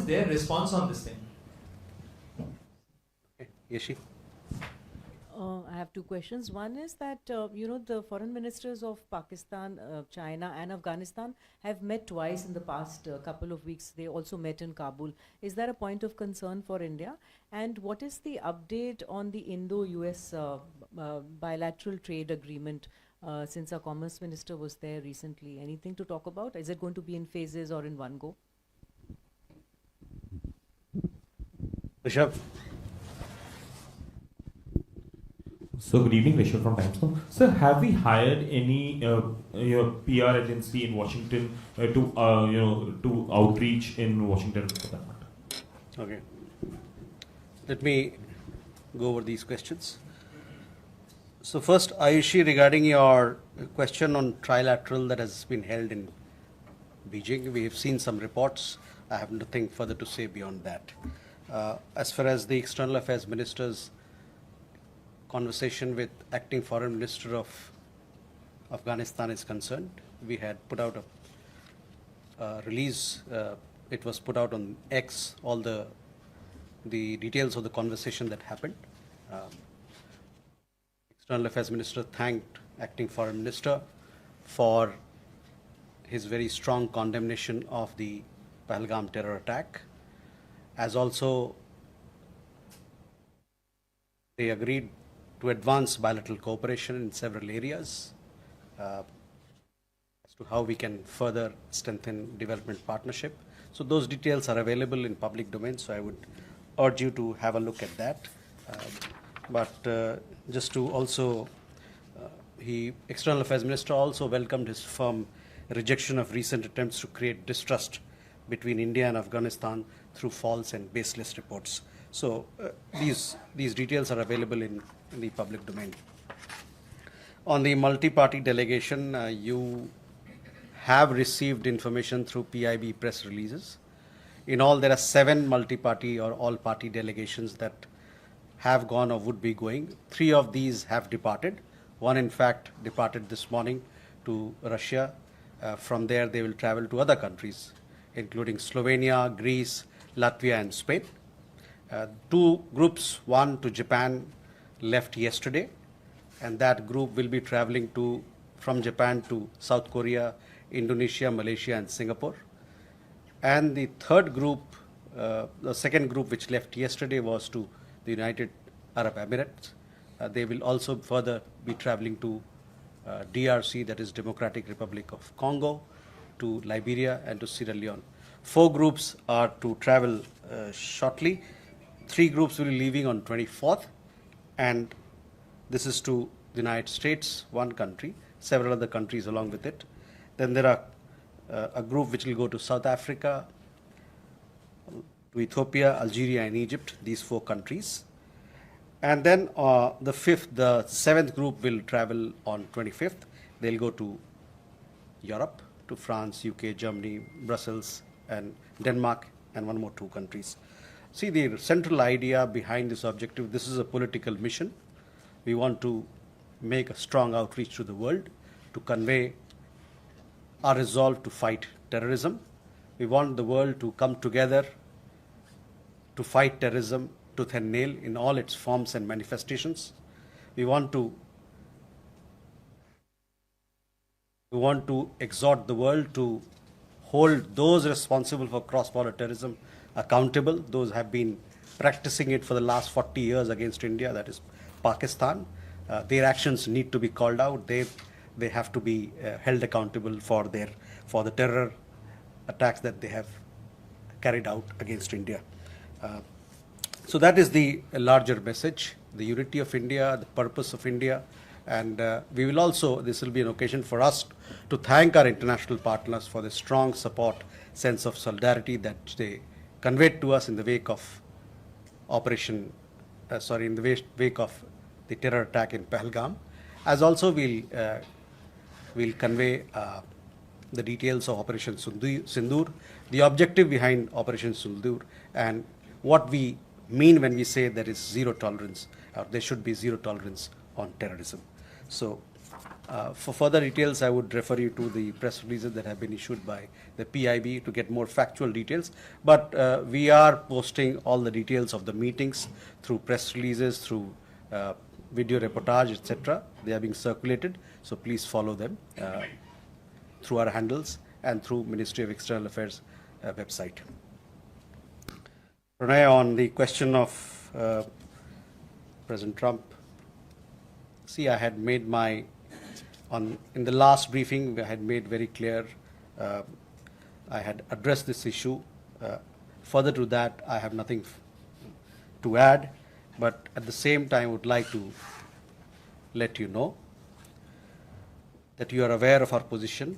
their response on this thing? Yeshi? I have two questions. One is that, the foreign ministers of Pakistan, China and Afghanistan have met twice in the past couple of weeks. They also met in Kabul. Is that a point of concern for India? And what is the update on the Indo-US bilateral trade agreement since our commerce minister was there recently? Anything to talk about? Is it going to be in phases or in one go? Rishabh? So good evening, Rishabh from Times Now. Sir, have we hired any PR agency in Washington to outreach in Washington for that matter? Okay. Let me go over these questions. So first, Ayushi, regarding your question on trilateral that has been held in Beijing, we have seen some reports. I have nothing further to say beyond that. As far as the External Affairs Minister's conversation with Acting Foreign Minister of Afghanistan is concerned, we had put out a release. It was put out on X, all the details of the conversation that happened. External Affairs Minister thanked Acting Foreign Minister for his very strong condemnation of the Pahalgam terror attack, as also they agreed to advance bilateral cooperation in several areas as to how we can further strengthen development partnership. So those details are available in public domain, so I would urge you to have a look at that. Just to also, External Affairs Minister also welcomed his firm rejection of recent attempts to create distrust between India and Afghanistan through false and baseless reports. So these details are available in the public domain. On the multi-party delegation, you have received information through PIB press releases. In all, there are 7 multi-party or all-party delegations that have gone or would be going. 3 of these have departed. One, in fact, departed this morning to Russia. From there, they will travel to other countries, including Slovenia, Greece, Latvia, and Spain. 2 groups, one to Japan, left yesterday, and that group will be traveling from Japan to South Korea, Indonesia, Malaysia, and Singapore. And the third group, the second group which left yesterday, was to the United Arab Emirates. They will also further be traveling to DRC, that is Democratic Republic of Congo, to Liberia, and to Sierra Leone. 4 groups are to travel shortly. 3 groups will be leaving on 24th, and this is to the United States, one country, several other countries along with it. Then there are a group which will go to South Africa, to Ethiopia, Algeria, and Egypt, these 4 countries. And then the 7th group will travel on 25th. They'll go to Europe, to France, UK, Germany, Brussels, and Denmark, and 2 countries. See, the central idea behind this objective, this is a political mission. We want to make a strong outreach to the world to convey our resolve to fight terrorism. We want the world to come together to fight terrorism tooth and nail in all its forms and manifestations. We want to exhort the world to hold those responsible for cross-border terrorism accountable. Those have been practicing it for the last 40 years against India, that is Pakistan. Their actions need to be called out. They have to be held accountable for the terror attacks that they have carried out against India. So that is the larger message, the unity of India, the purpose of India. And we will also, this will be an occasion for us to thank our international partners for the strong support, sense of solidarity that they conveyed to us in the wake of wake of the terror attack in Pahalgam. As also we'll convey the details of Operation Sindoor, the objective behind Operation Sindoor, and what we mean when we say there is zero tolerance, or there should be zero tolerance on terrorism. So For further details, I would refer you to the press releases that have been issued by the PIB to get more factual details. But we are posting all the details of the meetings through press releases, through video reportage, etc. They are being circulated, so please follow them through our handles and through Ministry of External Affairs website. Pranay, on the question of President Trump, see, I had made my in the last briefing, I had made very clear, I had addressed this issue. Further to that, I have nothing to add, but at the same time, would like to let you know that you are aware of our position,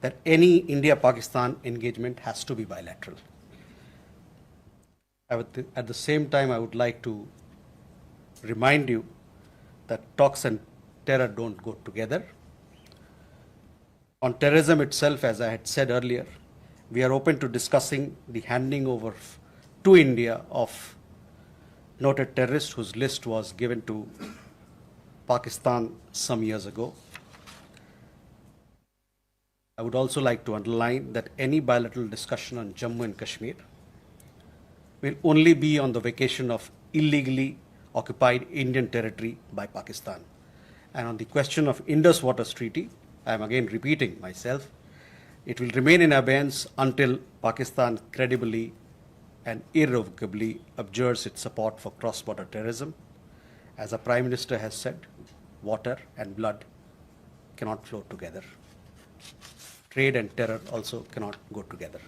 that any India-Pakistan engagement has to be bilateral. At the same time, I would like to remind you that talks and terror don't go together. On terrorism itself, as I had said earlier, we are open to discussing the handing over to India of noted terrorists whose list was given to Pakistan some years ago. I would also like to underline that any bilateral discussion on Jammu and Kashmir will only be on the vacation of illegally occupied Indian territory by Pakistan. And on the question of Indus Waters Treaty, I am again repeating myself, it will remain in abeyance until Pakistan credibly and irrevocably abjures its support for cross-border terrorism. As the Prime Minister has said, water and blood cannot flow together. Trade and terror also cannot go together.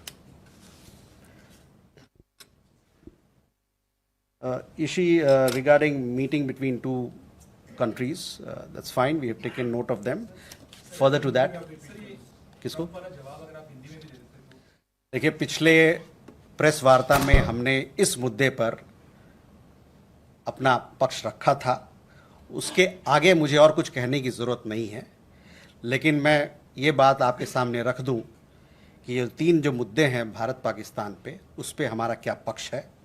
Ishi, regarding meeting between two countries, that's fine, we have taken note of them. Further to that, किसको? देखिए, पिछले press वार्ता में हमने इस मुद्दे पर अपना पक्ष रखा था, उसके आगे मुझे और कुछ कहने की ज़रूरत नहीं है, लेकिन मैं ये बात आपके सामने रख दूं कि ये तीन जो मुद्दे हैं भारत पाकिस्तान पे, उस पे हमारा क्या पक्ष है।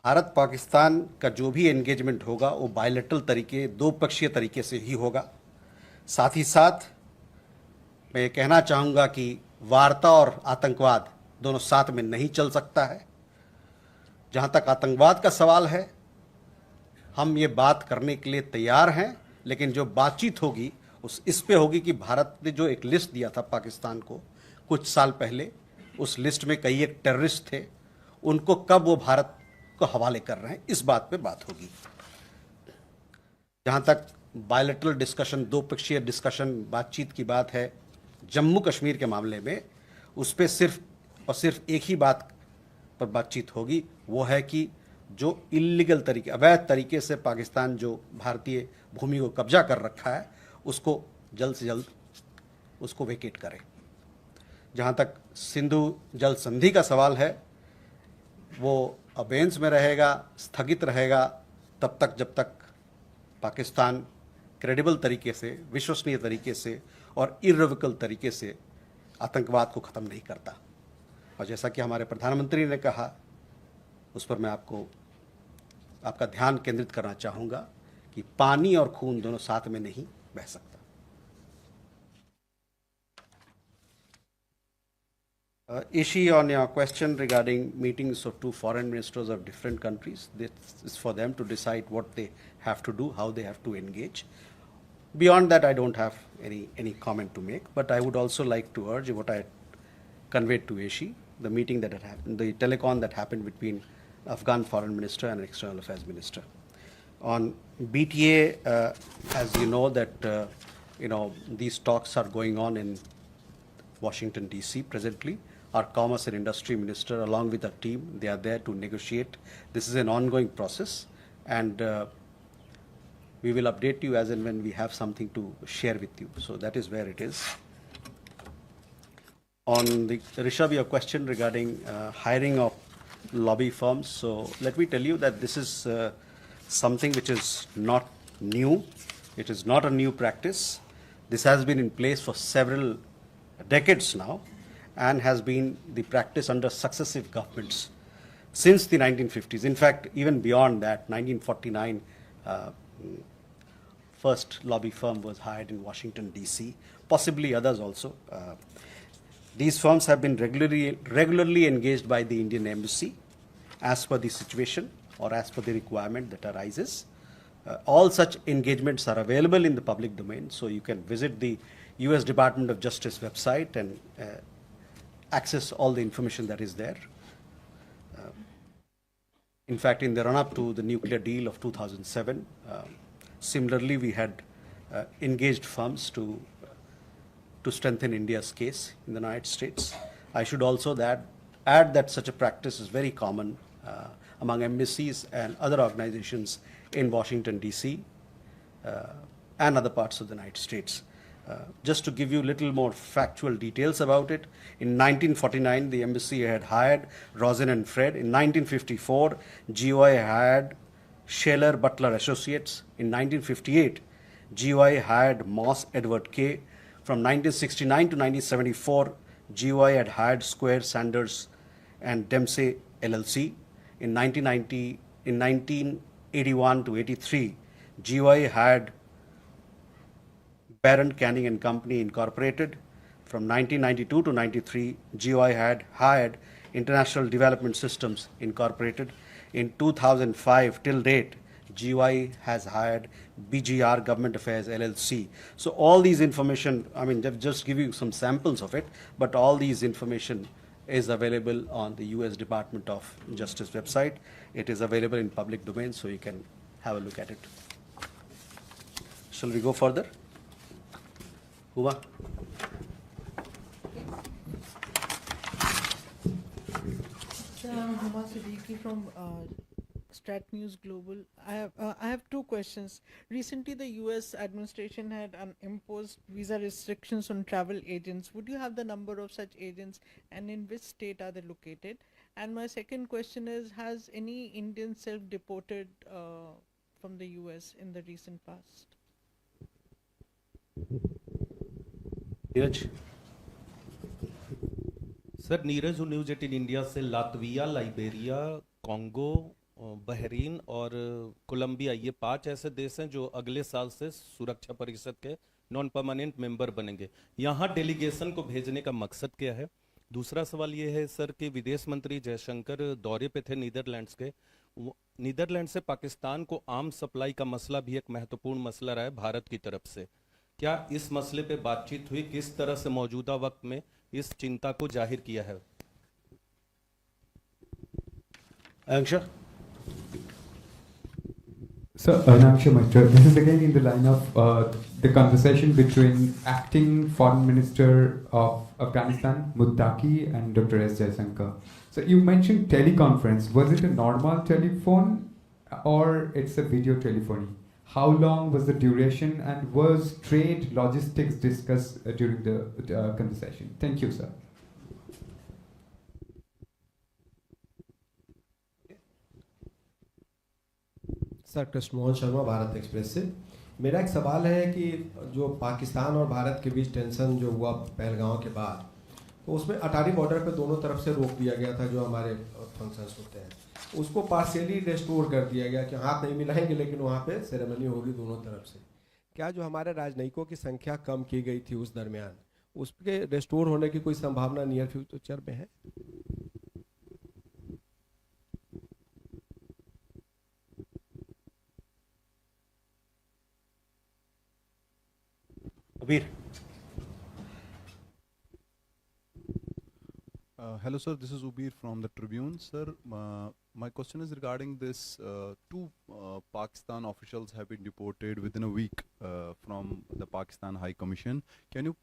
भारत पाकिस्तान का जो भी एंगेजमेंट होगा वो बायलैटरल तरीके, दो पक्षीय तरीके से ही होगा। साथ ही साथ मैं ये कहना चाहूँगा कि वार्ता और आतंकवाद दोनों साथ में नहीं चल सकता है। जहाँ तक आतंकवाद का सवाल है, हम ये बात करने के लिए तैयार हैं, लेकिन जो बातचीत होगी इस पे होगी कि भारत ने जो एक लिस्ट दिया था पाकिस्तान को कुछ साल पहले, उस लिस्ट में कई एक टेररिस्ट थे, उनको कब वो भारत को हवाले कर रहे हैं, इस बात पे बात होगी। जहाँ तक बायलैटरल डिस्कशन, दो पक्षीय डिस्कशन, बातचीत की बात है जम्मू कश्मीर के मामले में, उस पर सिर्फ और सिर्फ एक ही बात पर बातचीत होगी, वो है कि जो इल्लीगल तरीके, अवैध तरीके से पाकिस्तान जो भारतीय भूमि को कब्जा कर रखा है, उसको जल्द से जल्द उसको वेकेट करें। जहाँ तक सिंधु जल संधि का सवाल है, वो अबेंस में रहेगा, स्थगित रहेगा तब तक जब तक पाकिस्तान क्रेडिबल तरीके से, विश्वसनीय तरीके से और इर्रिवोकेबल तरीके से आतंकवाद को ख़त्म नहीं करता। और जैसा कि हमारे प्रधानमंत्री ने कहा, उस पर मैं आपका ध्यान केंद्रित करना चाहूँगा कि पानी और खून दोनों साथ में नहीं बह सकता। Ishi, on your question regarding meetings of two foreign ministers of different countries, this is for them to decide what they have to do, how they have to engage. Beyond that, I don't have any comment to make, but I would also like to urge what I conveyed to Ishi, the meeting that had happened, the telecon that happened between Afghan Foreign Minister and External Affairs Minister. On BTA, as you know that these talks are going on in Washington DC presently. Our Commerce and Industry Minister, along with our team, they are there to negotiate. This is an ongoing process, and we will update you as and when we have something to share with you. So that is where it is. On the Rishabh, your question regarding hiring of lobby firms. So let me tell you that this is something which is not new. It is not a new practice. This has been in place for several decades now, and has been the practice under successive governments since the 1950s. In fact, even beyond that, 1949, first lobby firm was hired in Washington, D.C., possibly others also. These firms have been regularly engaged by the Indian Embassy as per the situation or as per the requirement that arises. All such engagements are available in the public domain, so you can visit the US Department of Justice website and access all the information that is there. In fact, in the run-up to the nuclear deal of 2007, similarly, we had engaged firms to strengthen India's case in the United States. I should also add that such a practice is very common among embassies and other organizations in Washington, D.C. And other parts of the United States. Just to give you a little more factual details about it, in 1949, the embassy had hired Rosen and Fred. In 1954, GOI hired Shaler Butler Associates. In 1958, GOI hired Moss Edward K. From 1969 to 1974, GOI had hired Square Sanders and Dempsey LLC. In 1981 to 83, GOI hired Barron Canning and Company Incorporated. From 1992 to 93, GOI had hired International Development Systems Incorporated. In 2005 till date, GOI has hired BGR Government Affairs LLC. So all these information, I mean, just give you some samples of it, but all these information is available on the US Department of Justice website. It is available in public domain, so you can have a look at it. Shall we go further? Huma? Huma Siddiqui from Strat News Global. I have two questions. Recently, the U.S. administration had imposed visa restrictions on travel agents. Would you have the number of such agents, and in which state are they located? And my second question is, has any Indian self-deported from the U.S. in the recent past? Neeraj? Sir Neeraj हूँ news 18 India से। Latvia, Liberia, Congo, Bahrain और Colombia, ये 5 ऐसे देश हैं जो अगले साल से सुरक्षा परिषद के नॉन परमानेंट मेंबर बनेंगे। यहाँ डेलीगेशन को भेजने का मकसद क्या है? दूसरा सवाल ये है सर कि विदेश मंत्री जयशंकर दौरे पे थे नीदरलैंड्स के। नीदरलैंड से पाकिस्तान को आर्म सप्लाई का मसला भी एक महत्वपूर्ण मसला रहा है भारत की तरफ से। क्या इस मसले पे बातचीत हुई? किस तरह से मौजूदा वक्त में इस चिंता को जाहिर किया है? Angsha? So, Akshay Mitra, this is again in the line of the conversation between acting Foreign Minister of Afghanistan, Muttaqi, and Dr. S. Jaishankar. So, you mentioned teleconference. Was it a normal telephone or it's a video telephony? How long was the duration, and was trade logistics discussed during the conversation? Thank you, sir. Sir Krishnamohan Sharma, Bharat express से। मेरा एक सवाल है कि जो पाकिस्तान और भारत के बीच tension जो हुआ पहलगांव के बाद, तो उसमें अटारी बॉर्डर पे दोनों तरफ से रोक दिया गया था, जो हमारे फंक्शंस होते हैं उसको पार्शियली रेस्टोर कर दिया गया कि हाथ नहीं मिलाएंगे लेकिन वहाँ पे सेरेमनी होगी दोनों तरफ से। क्या जो हमारे राजनयिकों की संख्या कम की गई थी उस दरमियान, उसके रेस्टोर होने की कोई संभावना नियर फ्यूचर में है? Abir? Hello sir, this is Ubir from the Tribune. Sir, my question is regarding this. 2 Pakistan officials have been deported within a week from the Pakistan High Commission. Can you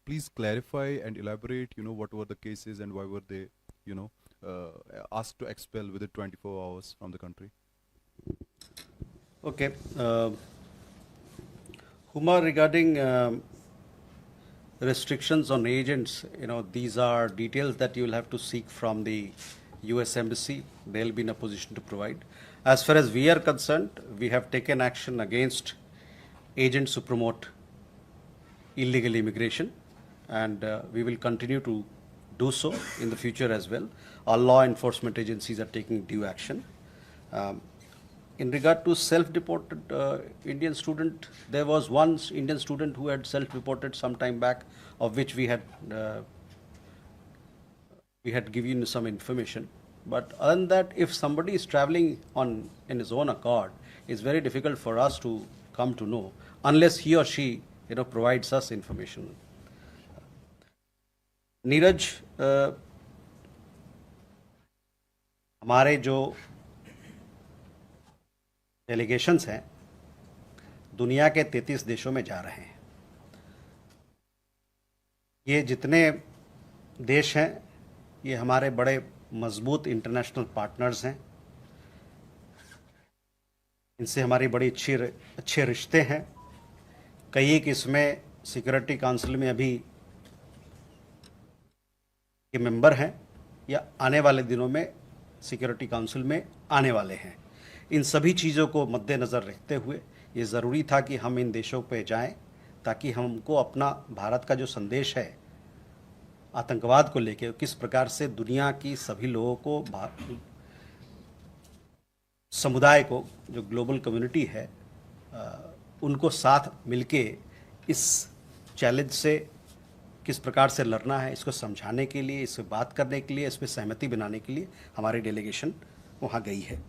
please clarify and elaborate, what were the cases and why were they, asked to expel within 24 hours from the country? Okay. Huma, regarding restrictions on agents, these are details that you will have to seek from the US Embassy. They'll be in a position to provide. As far as we are concerned, we have taken action against agents who promote illegal immigration, and we will continue to do so in the future as well. Our law enforcement agencies are taking due action. In regard to self-reported Indian student, there was one Indian student who had self-reported some time back, of which we had given some information. But other than that, if somebody is traveling in his own accord, it's very difficult for us to come to know unless he or she provides us information. Neeraj, हमारे जो delegations हैं दुनिया के 33 देशों में जा रहे हैं. ये जितने देश हैं ये हमारे बड़े मजबूत इंटरनेशनल पार्टनर्स हैं. इनसे हमारी बड़ी अच्छे रिश्ते हैं. कई एक इसमें सिक्योरिटी काउंसिल में अभी के मेंबर हैं या आने वाले दिनों में सिक्योरिटी काउंसिल में आने वाले हैं. इन सभी चीज़ों को मद्देनज़र रखते हुए ये ज़रूरी था कि हम इन देशों पे जाएं ताकि हमको अपना भारत का जो संदेश है आतंकवाद को लेकर, किस प्रकार से दुनिया की सभी लोगों को, समुदाय को, जो ग्लोबल कम्युनिटी है, उनको साथ मिलके इस चैलेंज से किस प्रकार से लड़ना है, इसको समझाने के लिए, इस पर बात करने के लिए, इस पर सहमति बनाने के लिए हमारी डेलीगेशन वहाँ गई है.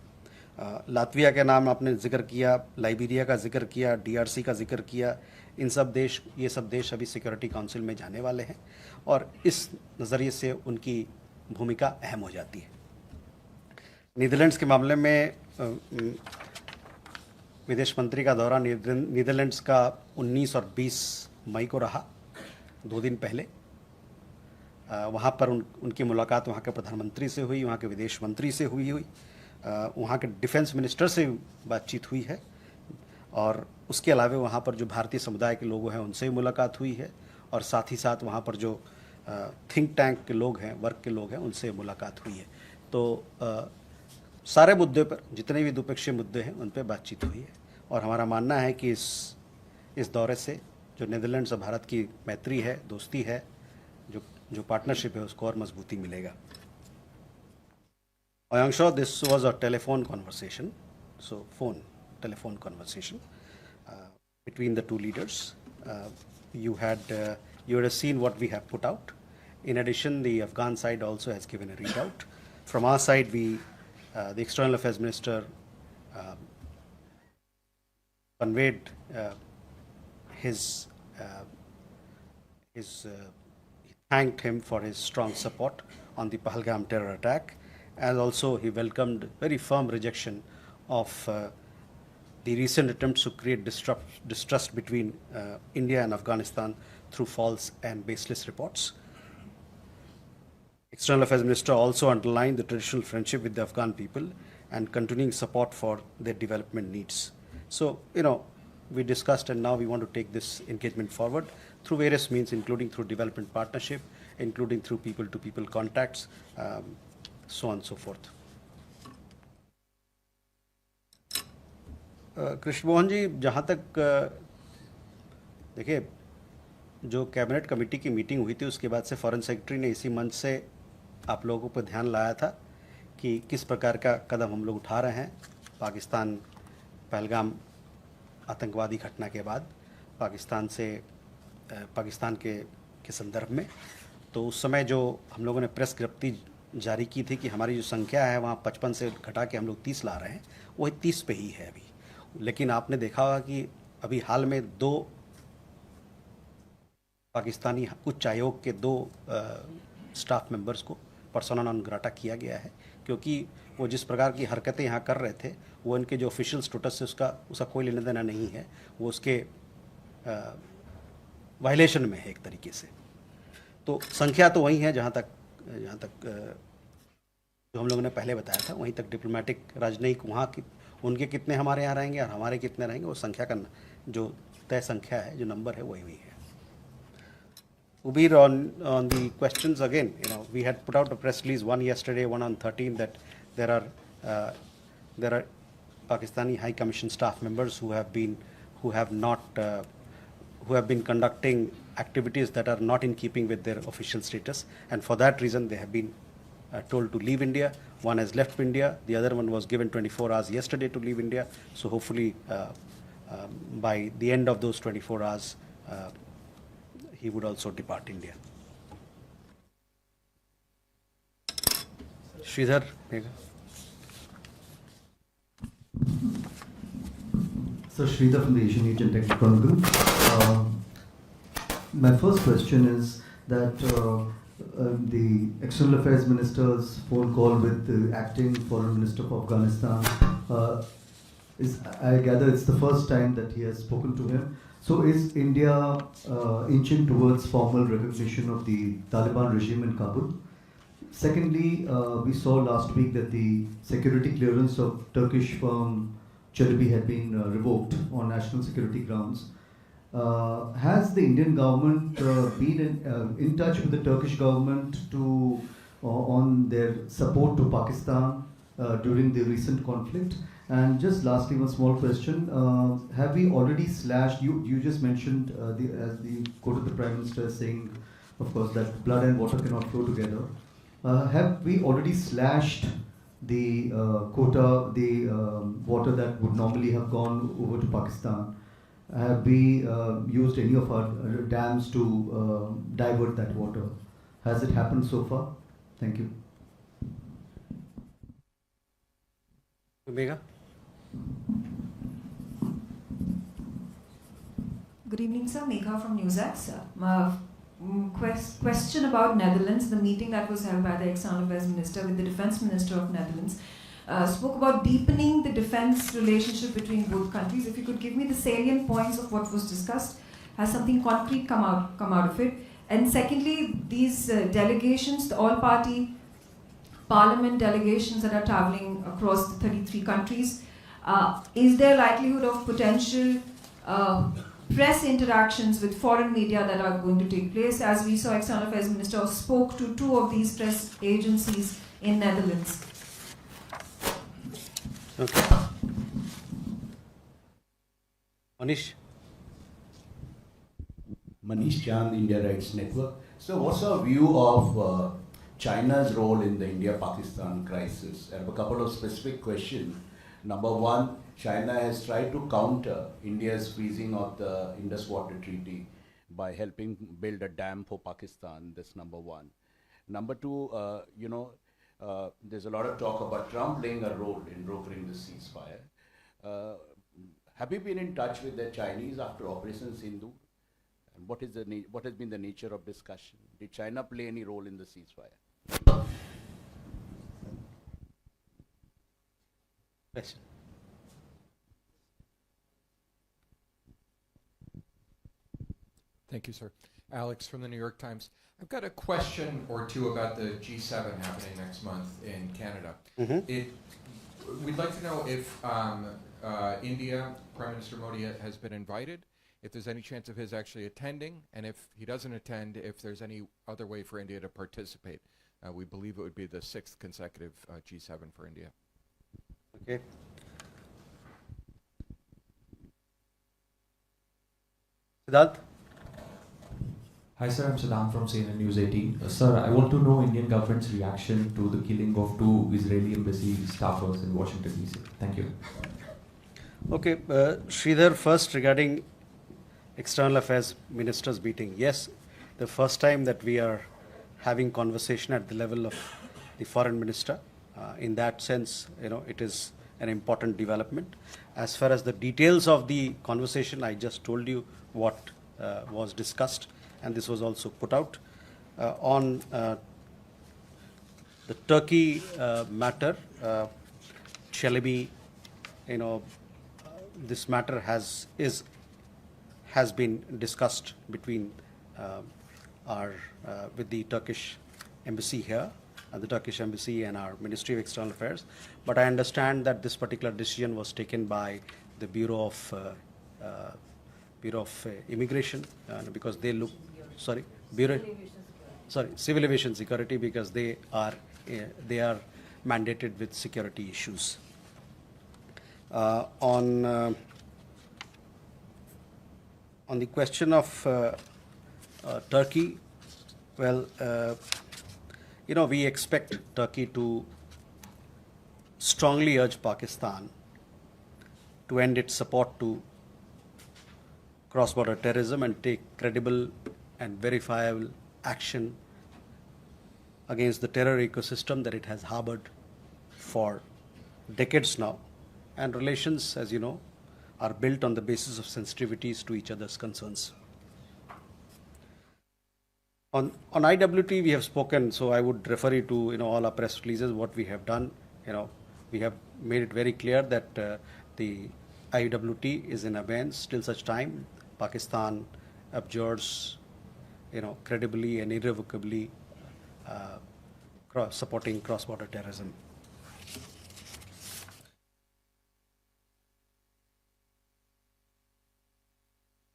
लातविया के नाम आपने जिक्र किया, लाइबेरिया का जिक्र किया, DRC का जिक्र किया. ये सब देश अभी सिक्योरिटी काउंसिल में जाने वाले हैं और इस नज़रिए से उनकी भूमिका अहम हो जाती है. नीदरलैंड्स के मामले में विदेश मंत्री का दौरा नीदरलैंड्स का 19 और 20 मई को रहा, 2 दिन पहले. वहाँ पर उनकी मुलाकात वहाँ के प्रधानमंत्री से हुई, वहाँ के विदेश मंत्री से हुई, वहाँ के डिफेंस मिनिस्टर से बातचीत हुई है और उसके अलावा वहाँ पर जो भारतीय समुदाय के लोग हैं उनसे भी मुलाकात हुई है और साथ ही साथ वहाँ पर जो थिंक टैंक के लोग हैं, वर्क के लोग हैं, उनसे मुलाकात हुई है. तो सारे मुद्दे पर, जितने भी द्विपक्षीय मुद्दे हैं उन पर बातचीत हुई है और हमारा मानना है कि इस दौरे से जो नीदरलैंड्स और भारत की मैत्री है, दोस्ती है, जो पार्टनरशिप है, उसको और मजबूती मिलेगा. I am sure this was a telephone conversation, telephone conversation between the two leaders. You would have seen what we have put out. In addition, the Afghan side also has given a readout. From our side, the External Affairs Minister conveyed he thanked him for his strong support on the Pahalgam terror attack, and also he welcomed very firm rejection of the recent attempts to create distrust between India and Afghanistan through false and baseless reports. External Affairs Minister also underlined the traditional friendship with the Afghan people and continuing support for their development needs. So, we discussed and now we want to take this engagement forward through various means, including through development partnership, including through people-to-people contacts, so on and so forth. Krishna Mohan ji, जहाँ तक देखिए, जो cabinet committee की meeting हुई थी उसके बाद से फॉरेन सेक्रेटरी ने इसी मंच से आप लोगों पर ध्यान लाया था कि किस प्रकार का कदम हम लोग उठा रहे हैं पाकिस्तान पहलगाम आतंकवादी घटना के बाद पाकिस्तान के संदर्भ में. तो उस समय जो हम लोगों ने प्रेस विज्ञप्ति जारी की थी कि हमारी जो संख्या है वहाँ 55 से घटा के हम लोग 30 ला रहे हैं, वही 30 पे ही है अभी. लेकिन आपने देखा होगा कि अभी हाल में 2 पाकिस्तानी उच्च आयोग के 2 स्टाफ मेंबर्स को पर्सोना नॉन ग्राटा किया गया है, क्योंकि वो जिस प्रकार की हरकतें यहाँ कर रहे थे वो इनके जो ऑफिशियल स्टेटस से उसका कोई लेना देना नहीं है, वो उसके वायलेशन में है एक तरीके से. तो संख्या तो वही है जहाँ तक जो हम लोगों ने पहले बताया था, वहीं तक डिप्लोमेटिक राजनयिक वहाँ की उनके कितने हमारे यहाँ रहेंगे और हमारे कितने रहेंगे, वो संख्या का जो तय संख्या है, जो नंबर है, वही है. Ubir, on the questions again, we had put out a press release, one yesterday, one on 13, that there are Pakistani High Commission staff members who have been conducting activities that are not in keeping with their official status, and for that reason they have been told to leave India. One has left India. The other one was given 24 hours yesterday to leave India. So hopefully by the end of those 24 hours, he would also depart India. Sridhar, Megha. So Sridhar from the Asian Age and Tech Chronicle. My first question is that the External Affairs Minister's phone call with the acting Foreign Minister of Afghanistan I gather it's the first time that he has spoken to him. So is India inching towards formal recognition of the Taliban regime in Kabul? Secondly, we saw last week that the security clearance of Turkish firm Çelebi had been revoked on national security grounds. Has the Indian government been in touch with the Turkish government to on their support to Pakistan during the recent conflict? And just lastly, one small question: have we already slashed? You just mentioned as the quote of the Prime Minister saying, of course, that blood and water cannot flow together. Have we already slashed the quota, the water that would normally have gone over to Pakistan? Have we used any of our dams to divert that water? Has it happened so far? Thank you. Megha? Good evening, sir. Megha from NewsX. Question about Netherlands. The meeting that was held by the External Affairs Minister with the Defense Minister of Netherlands spoke about deepening the defense relationship between both countries. If you could give me the salient points of what was discussed, has something concrete come out of it? And secondly, these delegations, the all-party parliament delegations that are traveling across the 33 countries, is there likelihood of potential press interactions with foreign media that are going to take place? As we saw, External Affairs Minister spoke to 2 of these press agencies in Netherlands. Okay. Manish? Manish Chand, India Rights Network. So what's our view of China's role in the India-Pakistan crisis? I have a couple of specific questions. Number one, China has tried to counter India's freezing of the Indus Water Treaty by helping build a dam for Pakistan. That's number one. Number two, there's a lot of talk about Trump playing a role in brokering the ceasefire. Have you been in touch with the Chinese after Operation Sindoor? And what has been the nature of discussion? Did China play any role in the ceasefire? Question. Thank you, sir. Alex from the New York Times. I've got a question or two about the G7 happening next month in Canada. We'd like to know if India, Prime Minister Modi has been invited, if there's any chance of his actually attending, and if he doesn't attend, if there's any other way for India to participate. We believe it would be the 6th consecutive G7 for India. Okay. Siddharth? Hi sir, I'm Saddam from CNN News 18. Sir, I want to know Indian government's reaction to the killing of 2 Israeli embassy staffers in Washington DC. Thank you. Okay, Sridhar, first regarding External Affairs Ministers meeting. Yes, the first time that we are having conversation at the level of the Foreign Minister. In that sense, it is an important development. As far as the details of the conversation, I just told you what was discussed, and this was also put out. On the Turkey matter, Çelebi, this matter has been discussed between with the Turkish embassy here, the Turkish embassy and our Ministry of External Affairs. But I understand that this particular decision was taken by the Bureau of Immigration because they look, Civil Aviation Security, because they are mandated with security issues. On the question of Turkey, well, we expect Turkey to strongly urge Pakistan to end its support to cross-border terrorism and take credible and verifiable action against the terror ecosystem that it has harbored for decades now. And relations, as you know, are built on the basis of sensitivities to each other's concerns. On IWT, we have spoken, so I would refer you to all our press releases, what we have done. We have made it very clear that the IWT is in abeyance till such time Pakistan abjures, credibly and irrevocably supporting cross-border terrorism.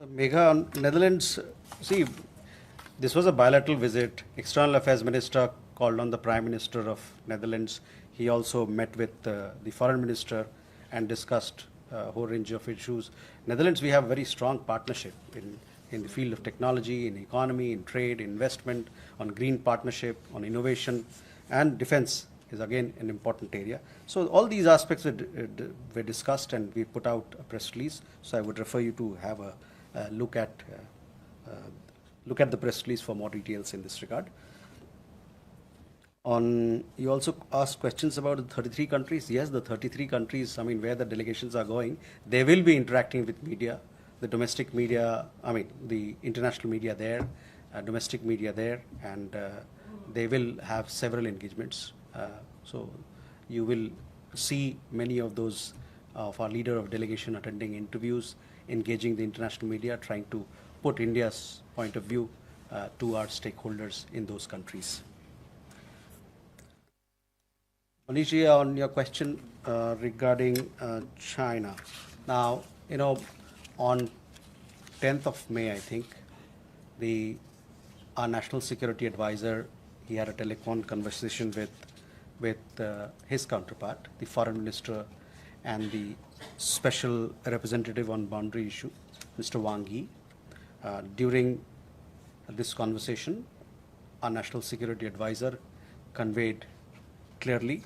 Megha, on Netherlands, see, this was a bilateral visit. External Affairs Minister called on the Prime Minister of Netherlands. He also met with the Foreign Minister and discussed a whole range of issues. Netherlands, we have a very strong partnership in the field of technology, in economy, in trade, investment, on green partnership, on innovation, and defense is again an important area. So all these aspects were discussed, and we put out a press release. So I would refer you to have a look at the press release for more details in this regard. You also asked questions about the 33 countries. Yes, the 33 countries, where the delegations are going, they will be interacting with media, the domestic media, the international media there, domestic media there, and they will have several engagements. So you will see many of those of our leader of delegation attending interviews, engaging the international media, trying to put India's point of view to our stakeholders in those countries. Malaysia, on your question regarding China. Now, on 10th of May, I think, our national security advisor, he had a telephone conversation with his counterpart, the foreign minister and the special representative on boundary issue, Mr. Wang Yi. During this conversation, our national security advisor conveyed clearly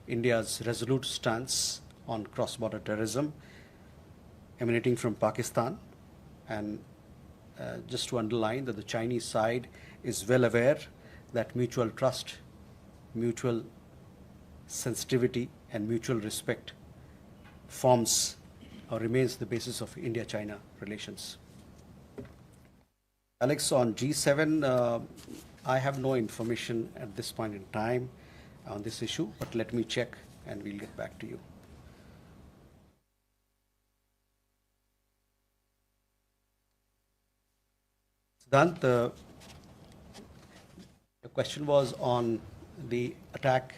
India's resolute stance on cross-border terrorism emanating from Pakistan, and just to underline that the Chinese side is well aware that mutual trust, mutual sensitivity, and mutual respect forms or remains the basis of India-China relations. Alex, on G7, I have no information at this point in time on this issue, but let me check and we'll get back to you. Siddhant, the question was on the attack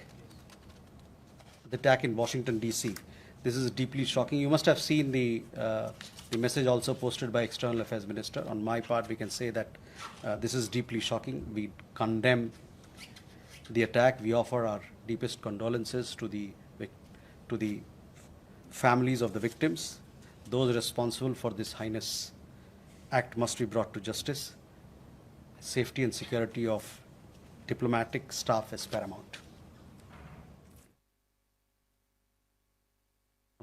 in Washington, D.C. This is deeply shocking. You must have seen the message also posted by External Affairs Minister. On my part, we can say that this is deeply shocking. We condemn the attack. We offer our deepest condolences to the families of the victims. Those responsible for this heinous act must be brought to justice. Safety and security of diplomatic staff is paramount.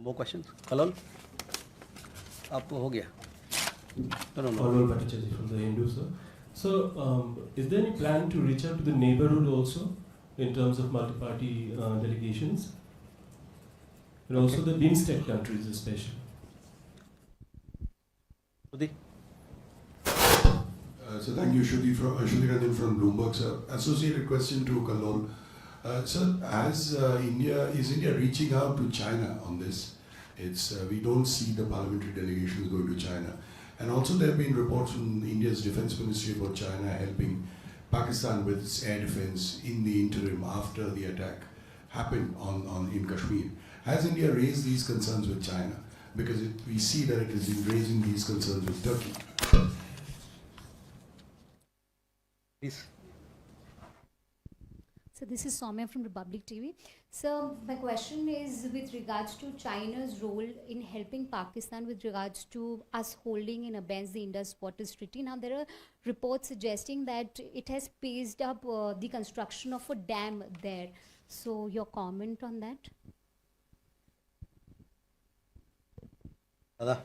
More questions? Kalol? Aap ho gaya? No. Kalol Bhattacharya from the Hindu, sir. So, is there any plan to reach out to the neighborhood also in terms of multi-party delegations? And also the BIMSTEC countries especially? Udi? So thank you, Shruti Ranjan from Bloomberg, sir. Associated question to Kalol. Sir, is India reaching out to China on this? We don't see the parliamentary delegations going to China. And also there have been reports from India's defense ministry about China helping Pakistan with its air defense in the interim after the attack happened in Kashmir. Has India raised these concerns with China? Because we see that it is raising these concerns with Turkey. Please. So this is Soumya from Republic TV. So my question is with regards to China's role in helping Pakistan with regards to us holding in abeyance the Indus Waters Treaty. Now there are reports suggesting that it has paced up the construction of a dam there. So your comment on that? Dada.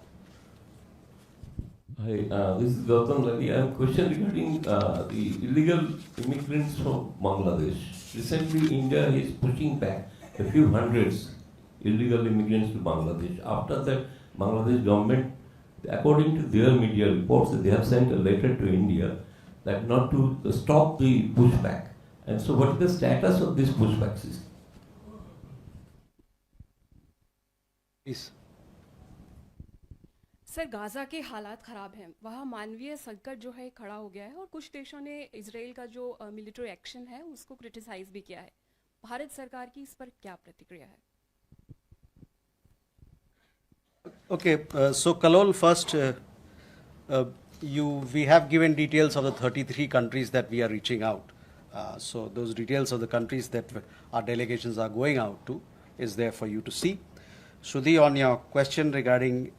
Hi, this is Gautam Lali. I have a question regarding the illegal immigrants from Bangladesh. Recently, India is pushing back a few hundreds illegal immigrants to Bangladesh. After that, Bangladesh government, according to their media reports, they have sent a letter to India that not to stop the pushback. And so, what is the status of this pushback system? Please. Sir Gaza के हालात ख़राब हैं, वहाँ मानवीय संकट जो है खड़ा हो गया है और कुछ देशों ने इजराइल का जो मिलिट्री एक्शन है उसको क्रिटिसाइज भी किया है। भारत सरकार की इस पर क्या प्रतिक्रिया है? Okay, so Kalol, first, we have given details of the 33 countries that we are reaching out. So those details of the countries that our delegations are going out to is there for you to see. Shruti, on your question regarding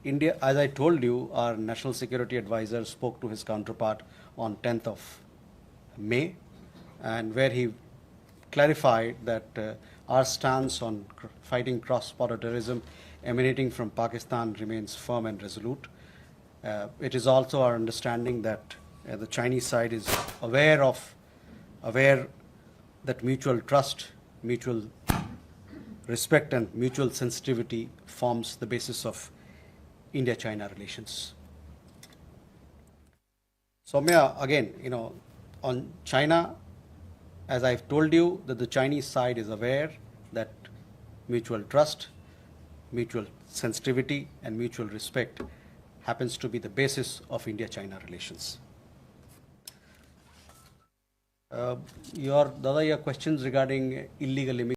India, as I told you, our National Security Advisor spoke to his counterpart on 10th of May, and where he clarified that our stance on fighting cross-border terrorism emanating from Pakistan remains firm and resolute. It is also our understanding that the Chinese side is aware that mutual trust, mutual respect and mutual sensitivity forms the basis of India-China relations. Soumya, again, on China, as I've told you, that the Chinese side is aware that mutual trust, mutual sensitivity and mutual respect happens to be the basis of India-China relations. Your questions regarding illegal immigration